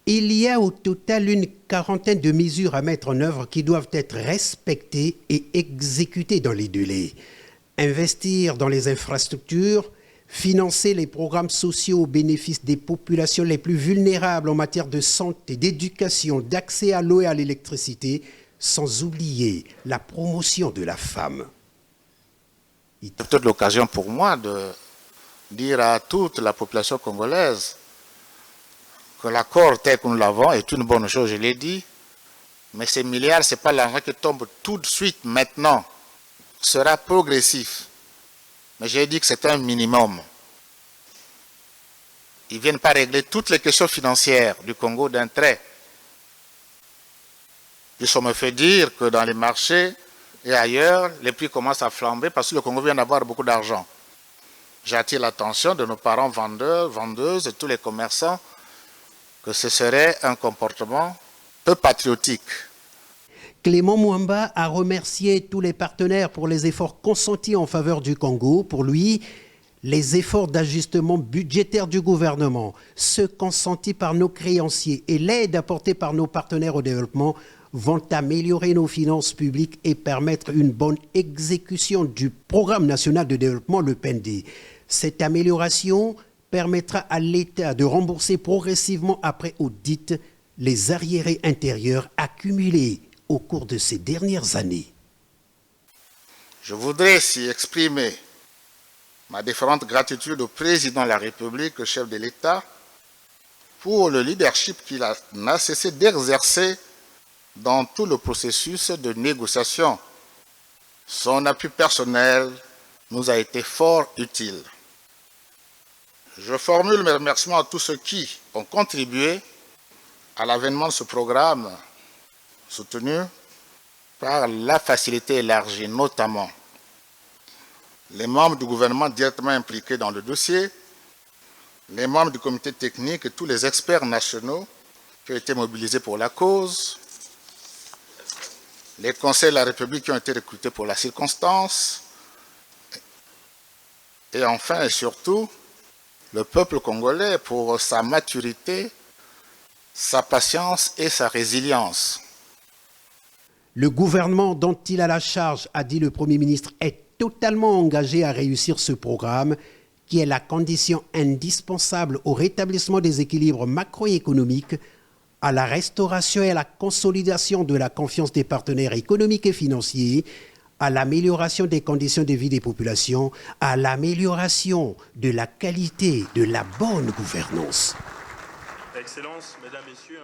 Il y a au total une quarantaine de mesures à mettre en œuvre qui doivent être respectées et exécutées dans les délais. Investir dans les infrastructures, financer les programmes sociaux au bénéfice des populations les plus vulnérables en matière de santé, d'éducation, d'accès à l'eau et à l'électricité, sans oublier la promotion de la femme. C'est peut-être l'occasion pour moi de dire à toute la population congolaise que l'accord tel que nous l'avons est une bonne chose, je l'ai dit, mais ces milliards, ce n'est pas l'argent qui tombe tout de suite maintenant, ce sera progressif. Mais j'ai dit que c'est un minimum. Ils ne viennent pas régler toutes les questions financières du Congo d'un trait. Ils ont me fait dire que dans les marchés et ailleurs, les prix commencent à flamber parce que le Congo vient d'avoir beaucoup d'argent. J'attire l'attention de nos parents vendeurs, vendeuses et tous les commerçants que ce serait un comportement peu patriotique. Clément Mwamba a remercié tous les partenaires pour les efforts consentis en faveur du Congo. Pour lui, les efforts d'ajustement budgétaire du gouvernement, ceux consentis par nos créanciers et l'aide apportée par nos partenaires au développement vont améliorer nos finances publiques et permettre une bonne exécution du Programme national de développement, le PND. Cette amélioration permettra à l'État de rembourser progressivement après audit les arriérés intérieurs accumulés au cours de ces dernières années. Je voudrais ici exprimer ma déferente gratitude au président de la République, au chef de l'État, pour le leadership qu'il n'a cessé d'exercer dans tout le processus de négociation. Son appui personnel nous a été fort utile. Je formule mes remerciements à tous ceux qui ont contribué à l'avènement de ce programme soutenu par la facilité élargie, notamment les membres du gouvernement directement impliqués dans le dossier, les membres du comité technique et tous les experts nationaux qui ont été mobilisés pour la cause, les conseils de la République qui ont été recrutés pour la circonstance, et enfin et surtout, le peuple congolais pour sa maturité, sa patience et sa résilience. Le gouvernement dont il a la charge, a dit le Premier ministre, est totalement engagé à réussir ce programme qui est la condition indispensable au rétablissement des équilibres macroéconomiques, à la restauration et à la consolidation de la confiance des partenaires économiques et financiers, à l'amélioration des conditions de vie des populations, à l'amélioration de la qualité de la bonne gouvernance. Excellences, Mesdames, Messieurs.